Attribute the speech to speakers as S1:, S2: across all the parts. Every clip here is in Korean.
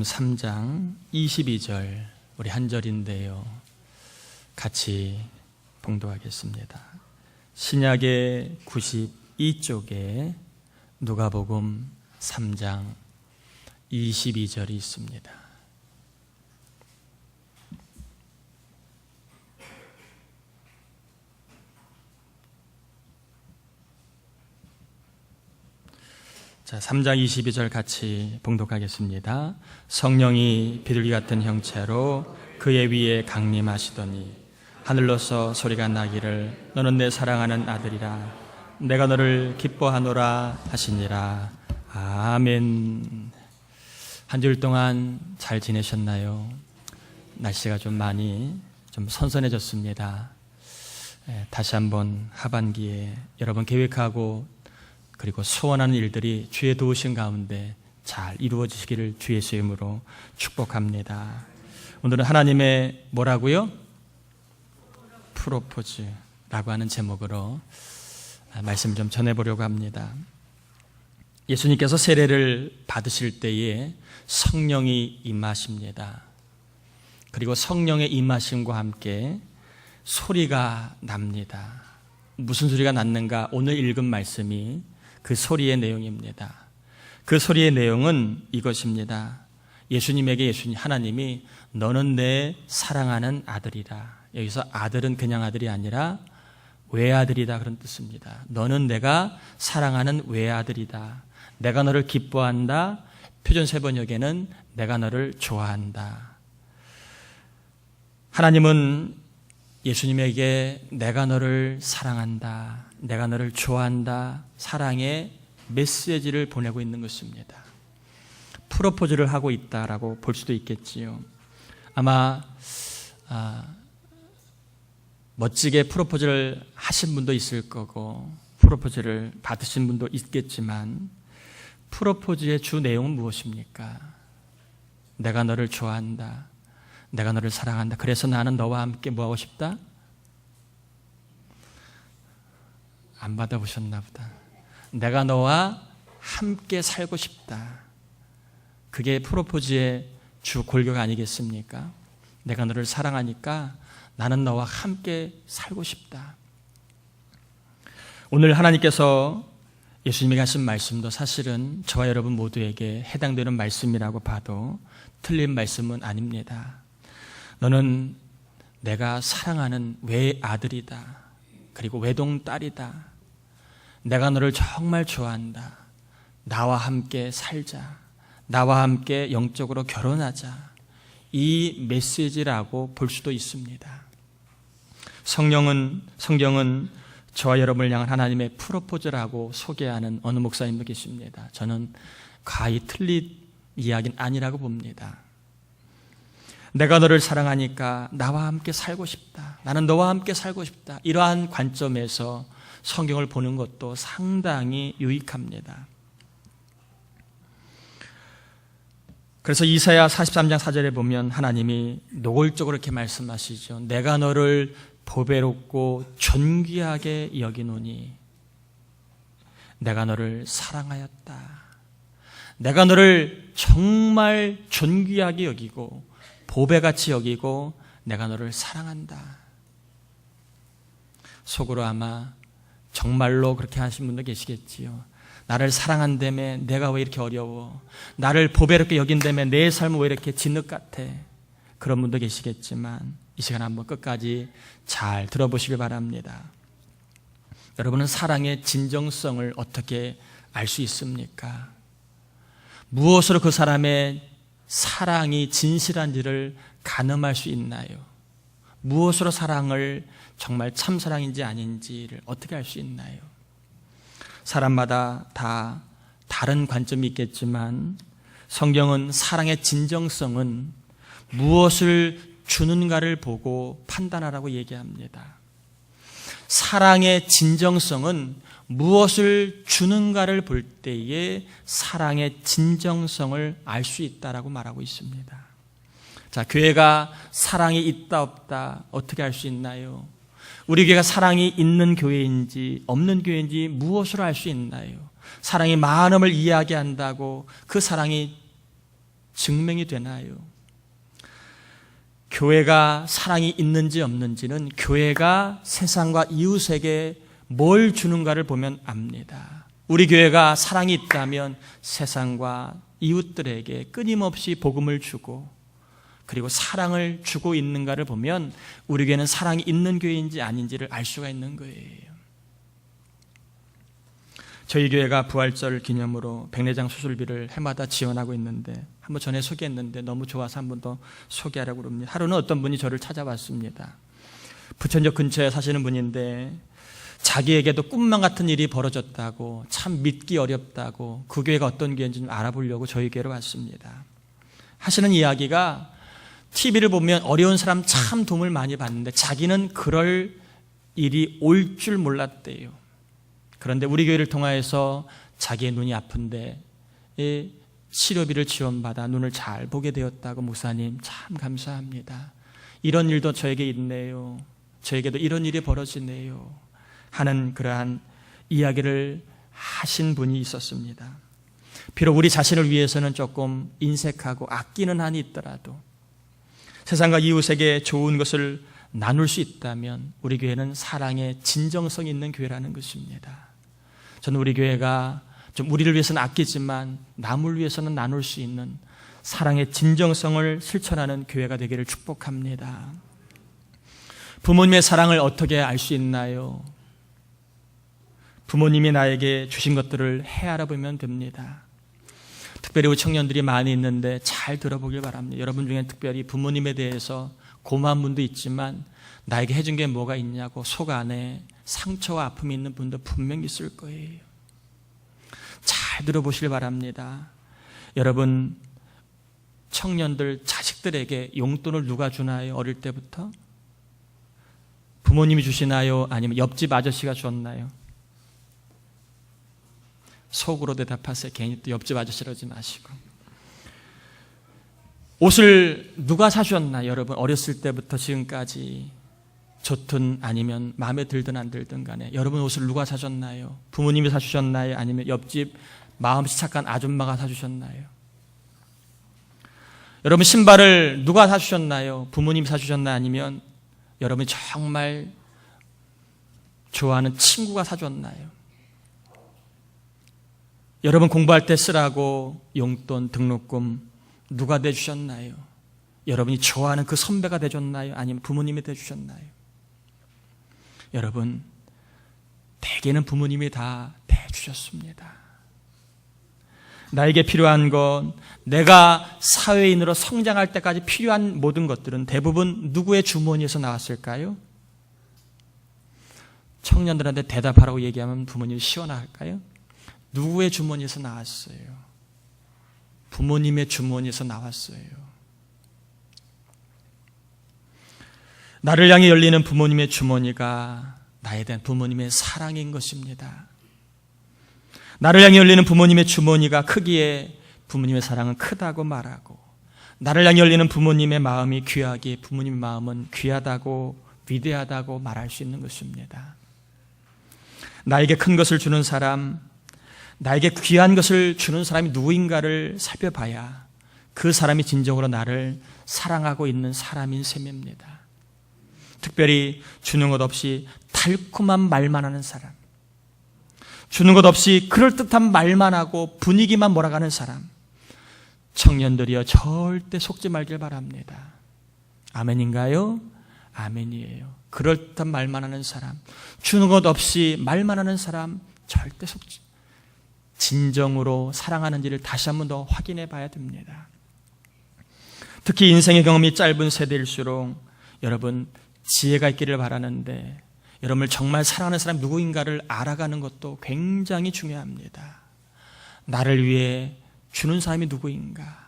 S1: 3장 22절 우리 한 절인데요. 같이 봉독하겠습니다. 신약의 92쪽에 누가복음 3장 22절이 있습니다. 자, 3장 22절 같이 봉독하겠습니다. 성령이 비둘기 같은 형체로 그의 위에 강림하시더니 하늘로서 소리가 나기를 너는 내 사랑하는 아들이라 내가 너를 기뻐하노라 하시니라. 아멘. 한 주일 동안 잘 지내셨나요? 날씨가 좀 많이 선선해졌습니다. 다시 한번 하반기에 여러분 계획하고 그리고 소원하는 일들이 주의 도우신 가운데 잘 이루어지시기를 주의 이름으로 축복합니다. 오늘은 하나님의 뭐라고요? 프로포즈라고 하는 제목으로 말씀 좀 전해보려고 합니다. 예수님께서 세례를 받으실 때에 성령이 임하십니다. 그리고 성령의 임하심과 함께 소리가 납니다. 무슨 소리가 났는가? 오늘 읽은 말씀이 그 소리의 내용입니다. 그 소리의 내용은 이것입니다. 예수님에게 하나님이 너는 내 사랑하는 아들이라. 여기서 아들은 그냥 아들이 아니라 외아들이다 그런 뜻입니다. 너는 내가 사랑하는 외아들이다. 내가 너를 기뻐한다. 표준세번역에는 내가 너를 좋아한다. 하나님은 예수님에게 내가 너를 사랑한다, 내가 너를 좋아한다, 사랑의 메시지를 보내고 있는 것입니다. 프로포즈를 하고 있다라고 볼 수도 있겠지요. 아마 멋지게 프로포즈를 하신 분도 있을 거고 프로포즈를 받으신 분도 있겠지만 프로포즈의 주 내용은 무엇입니까? 내가 너를 좋아한다, 내가 너를 사랑한다. 그래서 나는 너와 함께 뭐하고 싶다? 안 받아보셨나 보다. 내가 너와 함께 살고 싶다. 그게 프로포즈의 주 골격 아니겠습니까? 내가 너를 사랑하니까 나는 너와 함께 살고 싶다. 오늘 하나님께서 예수님이 하신 말씀도 사실은 저와 여러분 모두에게 해당되는 말씀이라고 봐도 틀린 말씀은 아닙니다. 너는 내가 사랑하는 외아들이다. 그리고 외동딸이다. 내가 너를 정말 좋아한다. 나와 함께 살자. 나와 함께 영적으로 결혼하자. 이 메시지라고 볼 수도 있습니다. 성경은 저와 여러분을 향한 하나님의 프로포즈라고 소개하는 어느 목사님도 계십니다. 저는 거의 틀린 이야기는 아니라고 봅니다. 내가 너를 사랑하니까 나와 함께 살고 싶다. 나는 너와 함께 살고 싶다. 이러한 관점에서 성경을 보는 것도 상당히 유익합니다. 그래서 이사야 43장 4절에 보면 하나님이 노골적으로 이렇게 말씀하시죠. 내가 너를 보배롭고 존귀하게 여기노니 내가 너를 사랑하였다. 내가 너를 정말 존귀하게 여기고 보배같이 여기고 내가 너를 사랑한다. 속으로 아마 정말로 그렇게 하신 분도 계시겠지요. 나를 사랑한다며 내가 왜 이렇게 어려워? 나를 보배롭게 여긴다며 내 삶은 왜 이렇게 진흙 같아? 그런 분도 계시겠지만 이 시간 한번 끝까지 잘 들어보시길 바랍니다. 여러분은 사랑의 진정성을 어떻게 알 수 있습니까? 무엇으로 그 사람의 사랑이 진실한지를 가늠할 수 있나요? 무엇으로 사랑을 정말 참사랑인지 아닌지를 어떻게 알 수 있나요? 사람마다 다 다른 관점이 있겠지만 성경은 사랑의 진정성은 무엇을 주는가를 보고 판단하라고 얘기합니다. 사랑의 진정성은 무엇을 주는가를 볼 때에 사랑의 진정성을 알 수 있다라고 말하고 있습니다. 자, 교회가 사랑이 있다 없다 어떻게 알 수 있나요? 우리 교회가 사랑이 있는 교회인지 없는 교회인지 무엇으로 알 수 있나요? 사랑이 마음을 이야기한다고 그 사랑이 증명이 되나요? 교회가 사랑이 있는지 없는지는 교회가 세상과 이웃에게 뭘 주는가를 보면 압니다. 우리 교회가 사랑이 있다면 세상과 이웃들에게 끊임없이 복음을 주고 그리고 사랑을 주고 있는가를 보면 우리 교회는 사랑이 있는 교회인지 아닌지를 알 수가 있는 거예요. 저희 교회가 부활절 기념으로 백내장 수술비를 해마다 지원하고 있는데 한번 전에 소개했는데 너무 좋아서 한 번 더 소개하려고 합니다. 하루는 어떤 분이 저를 찾아왔습니다. 부천역 근처에 사시는 분인데 자기에게도 꿈만 같은 일이 벌어졌다고, 참 믿기 어렵다고, 그 교회가 어떤 교회인지 좀 알아보려고 저희 교회로 왔습니다. 하시는 이야기가 TV를 보면 어려운 사람 참 도움을 많이 받는데 자기는 그럴 일이 올 줄 몰랐대요. 그런데 우리 교회를 통하여서 자기의 눈이 아픈데 치료비를 지원받아 눈을 잘 보게 되었다고. 목사님 참 감사합니다. 이런 일도 저에게 있네요. 저에게도 이런 일이 벌어지네요. 하는 그러한 이야기를 하신 분이 있었습니다. 비록 우리 자신을 위해서는 조금 인색하고 아끼는 한이 있더라도 세상과 이웃에게 좋은 것을 나눌 수 있다면 우리 교회는 사랑의 진정성 있는 교회라는 것입니다. 저는 우리 교회가 좀 우리를 위해서는 아끼지만 남을 위해서는 나눌 수 있는 사랑의 진정성을 실천하는 교회가 되기를 축복합니다. 부모님의 사랑을 어떻게 알 수 있나요? 부모님이 나에게 주신 것들을 헤아려 보면 됩니다. 특별히 우리 청년들이 많이 있는데 잘 들어보길 바랍니다. 여러분 중에 특별히 부모님에 대해서 고마운 분도 있지만 나에게 해준 게 뭐가 있냐고 속 안에 상처와 아픔이 있는 분도 분명히 있을 거예요. 잘 들어보시길 바랍니다. 여러분 청년들 자식들에게 용돈을 누가 주나요? 어릴 때부터? 부모님이 주시나요? 아니면 옆집 아저씨가 줬나요? 속으로 대답하세요. 괜히 또 옆집 아저씨라지 마시고. 옷을 누가 사주셨나요? 여러분 어렸을 때부터 지금까지 좋든 아니면 마음에 들든 안 들든 간에 여러분 옷을 누가 사줬나요? 부모님이 사주셨나요? 아니면 옆집 마음씨 착한 아줌마가 사주셨나요? 여러분 신발을 누가 사주셨나요? 부모님이 사주셨나요? 아니면 여러분이 정말 좋아하는 친구가 사줬나요? 여러분 공부할 때 쓰라고 용돈, 등록금 누가 내주셨나요? 여러분이 좋아하는 그 선배가 대줬나요? 아니면 부모님이 대주셨나요? 여러분 대개는 부모님이 다 대주셨습니다. 나에게 필요한 건 내가 사회인으로 성장할 때까지 필요한 모든 것들은 대부분 누구의 주머니에서 나왔을까요? 청년들한테 대답하라고 얘기하면 부모님이 시원할까요? 누구의 주머니에서 나왔어요? 부모님의 주머니에서 나왔어요. 나를 향해 열리는 부모님의 주머니가 나에 대한 부모님의 사랑인 것입니다. 나를 향해 열리는 부모님의 주머니가 크기에 부모님의 사랑은 크다고 말하고, 나를 향해 열리는 부모님의 마음이 귀하기에 부모님의 마음은 귀하다고 위대하다고 말할 수 있는 것입니다. 나에게 큰 것을 주는 사람, 나에게 귀한 것을 주는 사람이 누구인가를 살펴봐야 그 사람이 진정으로 나를 사랑하고 있는 사람인 셈입니다. 특별히 주는 것 없이 달콤한 말만 하는 사람, 주는 것 없이 그럴듯한 말만 하고 분위기만 몰아가는 사람, 청년들이여 절대 속지 말길 바랍니다. 아멘인가요? 아멘이에요. 그럴듯한 말만 하는 사람, 주는 것 없이 말만 하는 사람 절대 속지, 진정으로 사랑하는지를 다시 한 번 더 확인해 봐야 됩니다. 특히 인생의 경험이 짧은 세대일수록 여러분 지혜가 있기를 바라는데, 여러분을 정말 사랑하는 사람이 누구인가를 알아가는 것도 굉장히 중요합니다. 나를 위해 주는 사람이 누구인가,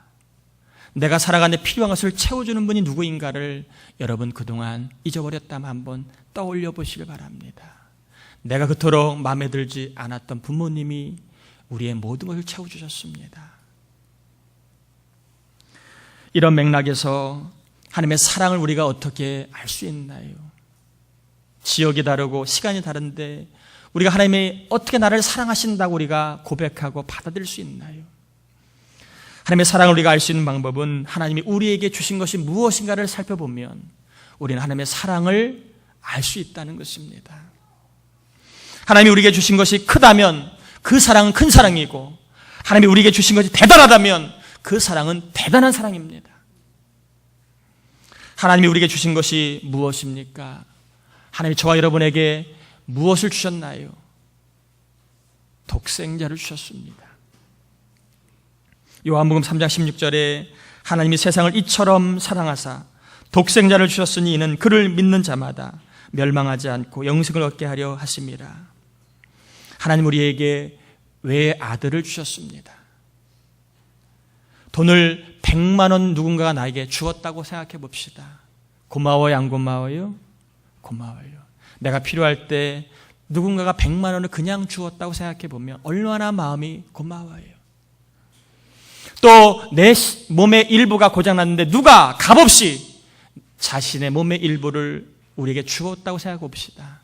S1: 내가 살아가는데 필요한 것을 채워주는 분이 누구인가를 여러분 그동안 잊어버렸다면 한번 떠올려 보시길 바랍니다. 내가 그토록 마음에 들지 않았던 부모님이 우리의 모든 것을 채워주셨습니다. 이런 맥락에서 하나님의 사랑을 우리가 어떻게 알 수 있나요? 지역이 다르고 시간이 다른데 우리가 하나님이 어떻게 나를 사랑하신다고 우리가 고백하고 받아들일 수 있나요? 하나님의 사랑을 우리가 알 수 있는 방법은 하나님이 우리에게 주신 것이 무엇인가를 살펴보면 우리는 하나님의 사랑을 알 수 있다는 것입니다. 하나님이 우리에게 주신 것이 크다면 그 사랑은 큰 사랑이고, 하나님이 우리에게 주신 것이 대단하다면 그 사랑은 대단한 사랑입니다. 하나님이 우리에게 주신 것이 무엇입니까? 하나님이 저와 여러분에게 무엇을 주셨나요? 독생자를 주셨습니다. 요한복음 3장 16절에 하나님이 세상을 이처럼 사랑하사 독생자를 주셨으니 이는 그를 믿는 자마다 멸망하지 않고 영생을 얻게 하려 하심이라. 하나님 우리에게 외아들을 주셨습니다. 돈을 100만 원 누군가가 나에게 주었다고 생각해 봅시다. 고마워요, 안 고마워요? 고마워요. 내가 필요할 때 누군가가 100만 원을 그냥 주었다고 생각해 보면 얼마나 마음이 고마워요. 또 내 몸의 일부가 고장났는데 누가 값없이 자신의 몸의 일부를 우리에게 주었다고 생각해 봅시다.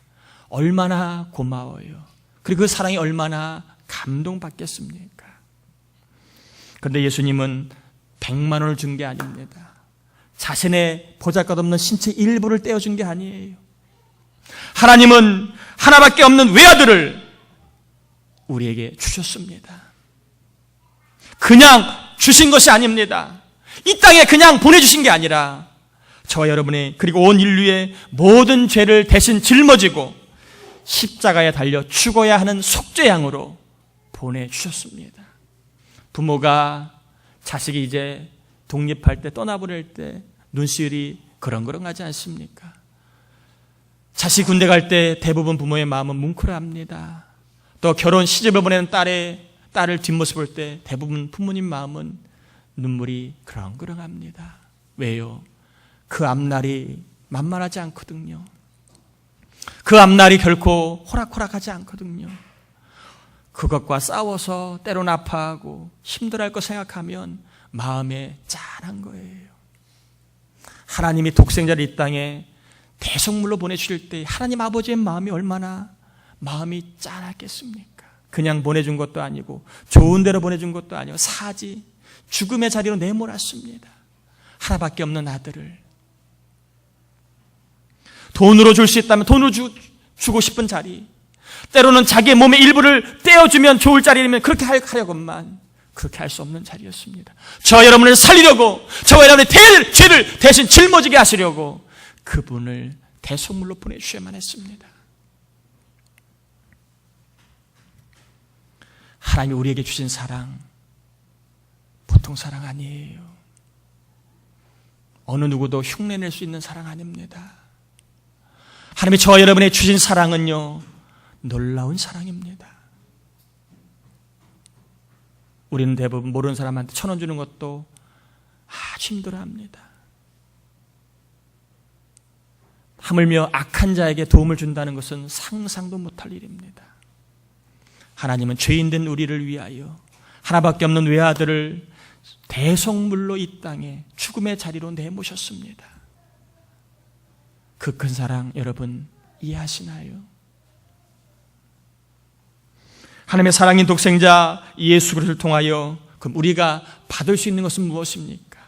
S1: 얼마나 고마워요. 그리고 그 사랑이 얼마나 감동받겠습니까? 그런데 예수님은 100만 원을 준 게 아닙니다. 자신의 보잘것없는 신체 일부를 떼어준 게 아니에요. 하나님은 하나밖에 없는 외아들을 우리에게 주셨습니다. 그냥 주신 것이 아닙니다. 이 땅에 그냥 보내주신 게 아니라 저와 여러분의 그리고 온 인류의 모든 죄를 대신 짊어지고 십자가에 달려 죽어야 하는 속죄양으로 보내주셨습니다. 부모가 자식이 이제 독립할 때 떠나보낼 때 눈시울이 그렁그렁하지 않습니까? 자식 군대 갈 때 대부분 부모의 마음은 뭉클합니다. 또 결혼 시집을 보내는 딸을 뒷모습 볼 때 대부분 부모님 마음은 눈물이 그렁그렁합니다. 왜요? 그 앞날이 만만하지 않거든요. 그 앞날이 결코 호락호락하지 않거든요. 그것과 싸워서 때로는 아파하고 힘들어할 거 생각하면 마음에 짠한 거예요. 하나님이 독생자를 이 땅에 대성물로 보내주실 때 하나님 아버지의 마음이 얼마나 마음이 짠하겠습니까? 그냥 보내준 것도 아니고 좋은 데로 보내준 것도 아니고 사지 죽음의 자리로 내몰았습니다. 하나밖에 없는 아들을 돈으로 줄 수 있다면 돈으로 주고 싶은 자리, 때로는 자기의 몸의 일부를 떼어주면 좋을 자리라면 그렇게 하려고만 그렇게 할 수 없는 자리였습니다. 저와 여러분을 살리려고, 저와 여러분의 될 죄를 대신 짊어지게 하시려고 그분을 대속물로 보내주셔야만 했습니다. 하나님이 우리에게 주신 사랑 보통 사랑 아니에요. 어느 누구도 흉내낼 수 있는 사랑 아닙니다. 하나님이 저와 여러분의 주신 사랑은요, 놀라운 사랑입니다. 우리는 대부분 모르는 사람한테 1,000원 주는 것도 아주 힘들어합니다. 하물며 악한 자에게 도움을 준다는 것은 상상도 못할 일입니다. 하나님은 죄인된 우리를 위하여 하나밖에 없는 외아들을 대속물로 이 땅에 죽음의 자리로 내모셨습니다. 그 큰 사랑 여러분 이해하시나요? 하나님의 사랑인 독생자 예수 그리스도를 통하여 그럼 우리가 받을 수 있는 것은 무엇입니까?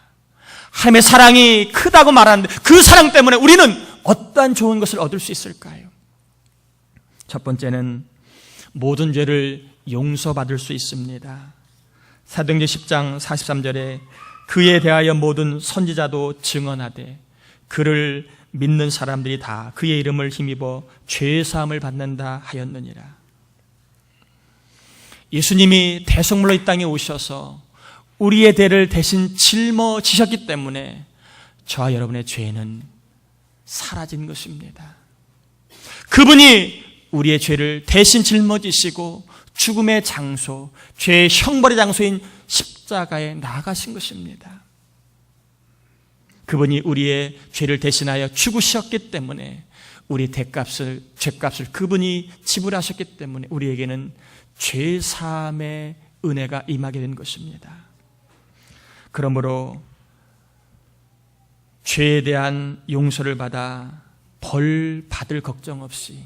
S1: 하나님의 사랑이 크다고 말하는데 그 사랑 때문에 우리는 어떠한 좋은 것을 얻을 수 있을까요? 첫 번째는 모든 죄를 용서받을 수 있습니다. 사도행전 10장 43절에 그에 대하여 모든 선지자도 증언하되 그를 믿는 사람들이 다 그의 이름을 힘입어 죄사함을 받는다 하였느니라. 예수님이 대속물로 이 땅에 오셔서 우리의 죄를 대신 짊어지셨기 때문에 저와 여러분의 죄는 사라진 것입니다. 그분이 우리의 죄를 대신 짊어지시고 죽음의 장소, 죄의 형벌의 장소인 십자가에 나아가신 것입니다. 그분이 우리의 죄를 대신하여 죽으셨기 때문에 우리 죄값을 그분이 지불하셨기 때문에 우리에게는 죄사함의 은혜가 임하게 된 것입니다. 그러므로 죄에 대한 용서를 받아 벌 받을 걱정 없이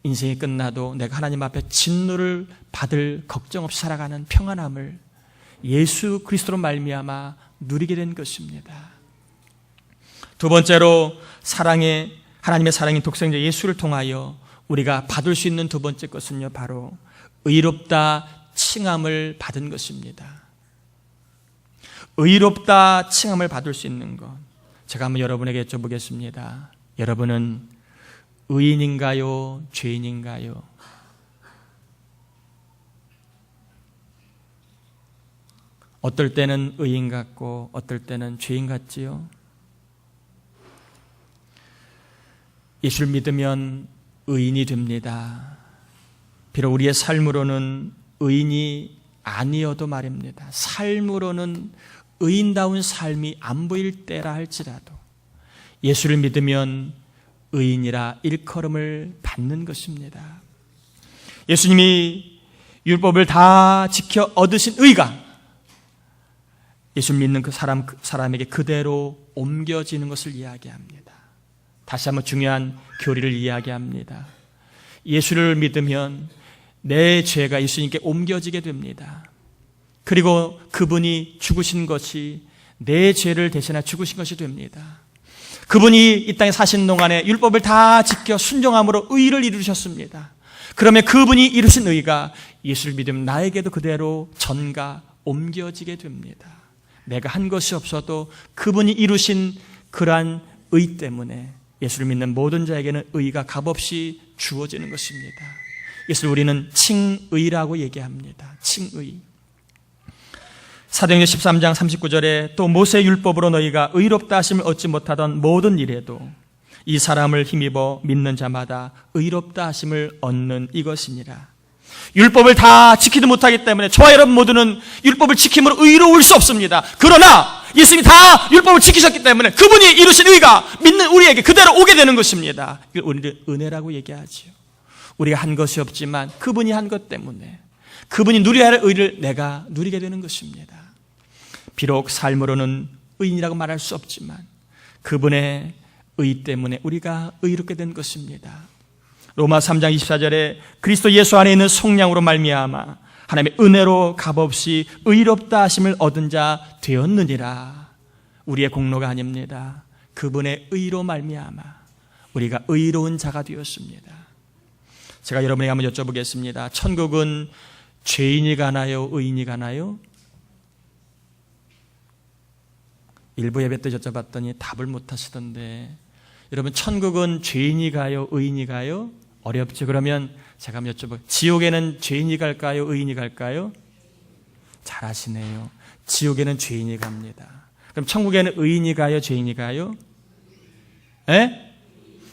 S1: 인생이 끝나도 내가 하나님 앞에 진노를 받을 걱정 없이 살아가는 평안함을 예수 그리스도로 말미암아 누리게 된 것입니다. 두 번째로 하나님의 사랑인 독생자 예수를 통하여 우리가 받을 수 있는 두 번째 것은요, 바로 의롭다 칭함을 받은 것입니다. 의롭다 칭함을 받을 수 있는 것. 제가 한번 여러분에게 여쭤보겠습니다. 여러분은 의인인가요? 죄인인가요? 어떨 때는 의인 같고 어떨 때는 죄인 같지요? 예수를 믿으면 의인이 됩니다. 비록 우리의 삶으로는 의인이 아니어도 말입니다. 삶으로는 의인다운 삶이 안 보일 때라 할지라도 예수를 믿으면 의인이라 일컬음을 받는 것입니다. 예수님이 율법을 다 지켜 얻으신 의가 예수를 믿는 그 사람에게 그대로 옮겨지는 것을 이야기합니다. 다시 한번 중요한 교리를 이야기합니다. 예수를 믿으면 내 죄가 예수님께 옮겨지게 됩니다. 그리고 그분이 죽으신 것이 내 죄를 대신하여 죽으신 것이 됩니다. 그분이 이 땅에 사신 동안에 율법을 다 지켜 순종함으로 의를 이루셨습니다. 그러면 그분이 이루신 의가 예수를 믿으면 나에게도 그대로 전가 옮겨지게 됩니다. 내가 한 것이 없어도 그분이 이루신 그러한 의 때문에 예수를 믿는 모든 자에게는 의가 값없이 주어지는 것입니다. 예수를 우리는 칭의라고 얘기합니다. 칭의. 사도행전 13장 39절에 또 모세의 율법으로 너희가 의롭다 하심을 얻지 못하던 모든 일에도 이 사람을 힘입어 믿는 자마다 의롭다 하심을 얻는 이것이니라. 율법을 다 지키지 못하기 때문에 저와 여러분 모두는 율법을 지킴으로 의로울 수 없습니다. 그러나 예수님이 다 율법을 지키셨기 때문에 그분이 이루신 의가 믿는 우리에게 그대로 오게 되는 것입니다. 이걸 우리는 은혜라고 얘기하지요. 우리가 한 것이 없지만 그분이 한 것 때문에 그분이 누려야 할 의를 내가 누리게 되는 것입니다. 비록 삶으로는 의인이라고 말할 수 없지만 그분의 의 때문에 우리가 의롭게 된 것입니다. 로마 3장 24절에 그리스도 예수 안에 있는 속량으로 말미암아 하나님의 은혜로 값없이 의롭다 하심을 얻은 자 되었느니라. 우리의 공로가 아닙니다. 그분의 의로 말미암아 우리가 의로운 자가 되었습니다. 제가 여러분에게 한번 여쭤보겠습니다. 천국은 죄인이 가나요? 의인이 가나요? 일부 예배 때 여쭤봤더니 답을 못 하시던데, 여러분 천국은 죄인이 가요? 의인이 가요? 어렵죠. 그러면 제가 한번 여쭤볼게요. 지옥에는 죄인이 갈까요? 의인이 갈까요? 잘하시네요. 지옥에는 죄인이 갑니다. 그럼 천국에는 의인이 가요? 죄인이 가요? 예?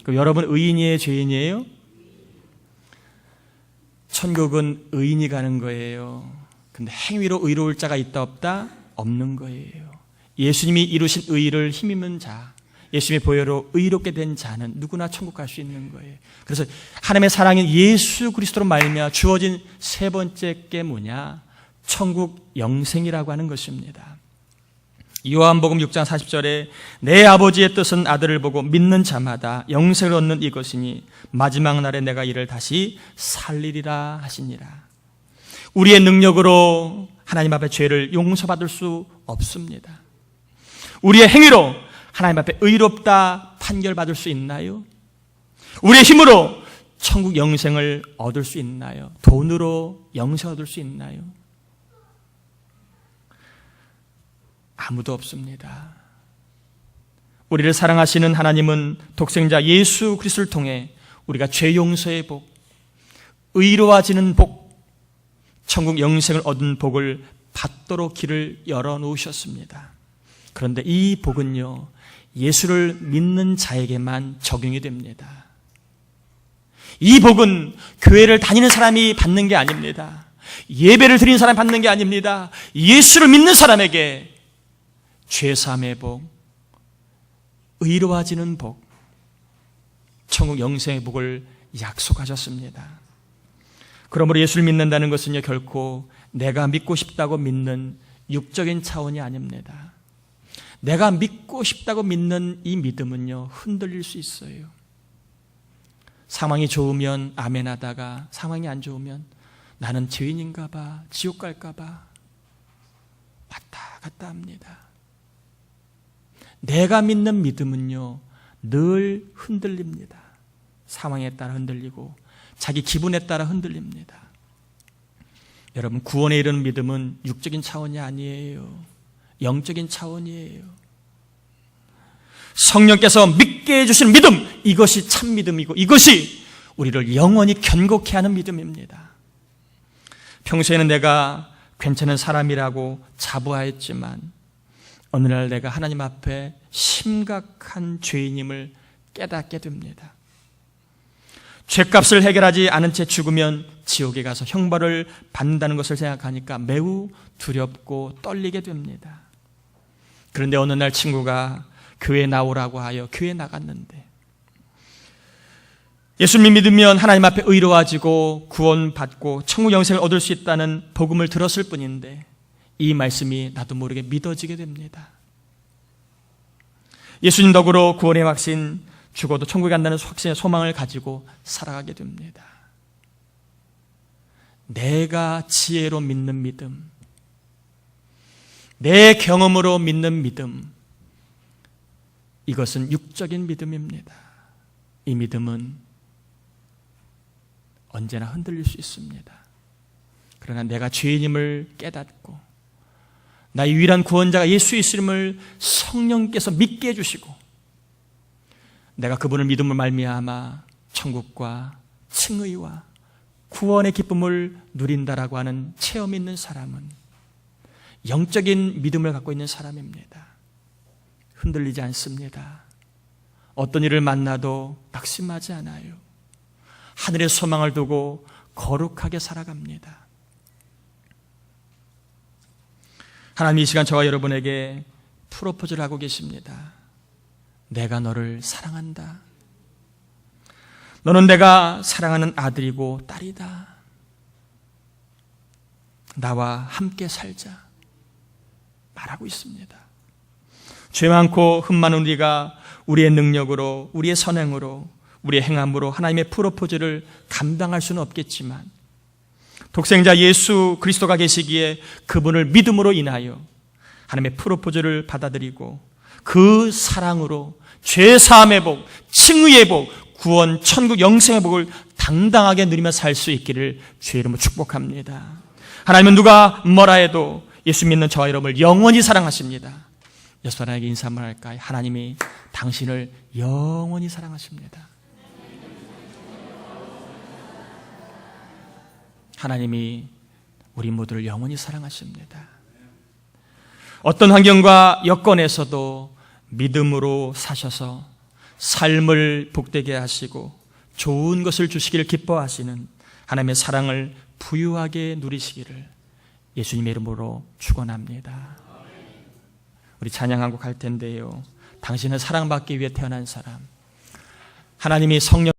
S1: 그럼 여러분 의인이에요? 죄인이에요? 천국은 의인이 가는 거예요. 근데 행위로 의로울 자가 있다 없다? 없는 거예요. 예수님이 이루신 의를 힘입는 자, 예수님의 보혈로 의롭게 된 자는 누구나 천국 갈 수 있는 거예요. 그래서 하나님의 사랑인 예수 그리스도로 말미암아 주어진 세 번째 게 뭐냐? 천국 영생이라고 하는 것입니다. 요한복음 6장 40절에 내 아버지의 뜻은 아들을 보고 믿는 자마다 영생을 얻는 이것이니 마지막 날에 내가 이를 다시 살리리라 하시니라. 우리의 능력으로 하나님 앞에 죄를 용서받을 수 없습니다. 우리의 행위로 하나님 앞에 의롭다 판결받을 수 있나요? 우리의 힘으로 천국 영생을 얻을 수 있나요? 돈으로 영생 얻을 수 있나요? 아무도 없습니다. 우리를 사랑하시는 하나님은 독생자 예수 그리스도를 통해 우리가 죄 용서의 복, 의로워지는 복, 천국 영생을 얻은 복을 받도록 길을 열어놓으셨습니다. 그런데 이 복은요, 예수를 믿는 자에게만 적용이 됩니다. 이 복은 교회를 다니는 사람이 받는 게 아닙니다. 예배를 드리는 사람이 받는 게 아닙니다. 예수를 믿는 사람에게 죄사함의 복, 의로워지는 복, 천국 영생의 복을 약속하셨습니다. 그러므로 예수를 믿는다는 것은요, 결코 내가 믿고 싶다고 믿는 육적인 차원이 아닙니다. 내가 믿고 싶다고 믿는 이 믿음은요, 흔들릴 수 있어요. 상황이 좋으면 아멘 하다가 상황이 안 좋으면 나는 죄인인가 봐, 지옥 갈까 봐, 왔다 갔다 합니다. 내가 믿는 믿음은요, 늘 흔들립니다. 상황에 따라 흔들리고 자기 기분에 따라 흔들립니다. 여러분, 구원에 이르는 믿음은 육적인 차원이 아니에요. 영적인 차원이에요. 성령께서 믿게 해주신 믿음, 이것이 참 믿음이고 이것이 우리를 영원히 견고케 하는 믿음입니다. 평소에는 내가 괜찮은 사람이라고 자부하였지만 어느 날 내가 하나님 앞에 심각한 죄인임을 깨닫게 됩니다. 죄값을 해결하지 않은 채 죽으면 지옥에 가서 형벌을 받는다는 것을 생각하니까 매우 두렵고 떨리게 됩니다. 그런데 어느 날 친구가 교회에 나오라고 하여 교회에 나갔는데, 예수님 믿으면 하나님 앞에 의로워지고 구원받고 천국 영생을 얻을 수 있다는 복음을 들었을 뿐인데 이 말씀이 나도 모르게 믿어지게 됩니다. 예수님 덕으로 구원의 확신, 죽어도 천국에 간다는 확신의 소망을 가지고 살아가게 됩니다. 내가 지혜로 믿는 믿음, 내 경험으로 믿는 믿음, 이것은 육적인 믿음입니다. 이 믿음은 언제나 흔들릴 수 있습니다. 그러나 내가 죄인임을 깨닫고 나의 유일한 구원자가 예수 있음을 성령께서 믿게 해주시고 내가 그분을 믿음으로 말미암아 천국과 칭의와 구원의 기쁨을 누린다라고 하는 체험이 있는 사람은 영적인 믿음을 갖고 있는 사람입니다. 흔들리지 않습니다. 어떤 일을 만나도 낙심하지 않아요. 하늘의 소망을 두고 거룩하게 살아갑니다. 하나님, 이 시간 저와 여러분에게 프로포즈를 하고 계십니다. 내가 너를 사랑한다. 너는 내가 사랑하는 아들이고 딸이다. 나와 함께 살자 말하고 있습니다. 죄 많고 흠 많은 우리가 우리의 능력으로, 우리의 선행으로, 우리의 행함으로 하나님의 프로포즈를 감당할 수는 없겠지만 독생자 예수 그리스도가 계시기에 그분을 믿음으로 인하여 하나님의 프로포즈를 받아들이고 그 사랑으로 죄사함의 복, 칭의의 복, 구원, 천국, 영생의 복을 당당하게 누리며 살 수 있기를 주의 이름으로 축복합니다. 하나님은 누가 뭐라 해도 예수 믿는 저와 여러분을 영원히 사랑하십니다. 예수 하나님께 인사 한번 할까요? 하나님이 당신을 영원히 사랑하십니다. 하나님이 우리 모두를 영원히 사랑하십니다. 어떤 환경과 여건에서도 믿음으로 사셔서 삶을 복되게 하시고 좋은 것을 주시기를 기뻐하시는 하나님의 사랑을 부유하게 누리시기를 예수님의 이름으로 축원합니다. 우리 찬양하고 갈 텐데요. 당신은 사랑받기 위해 태어난 사람, 하나님이 성령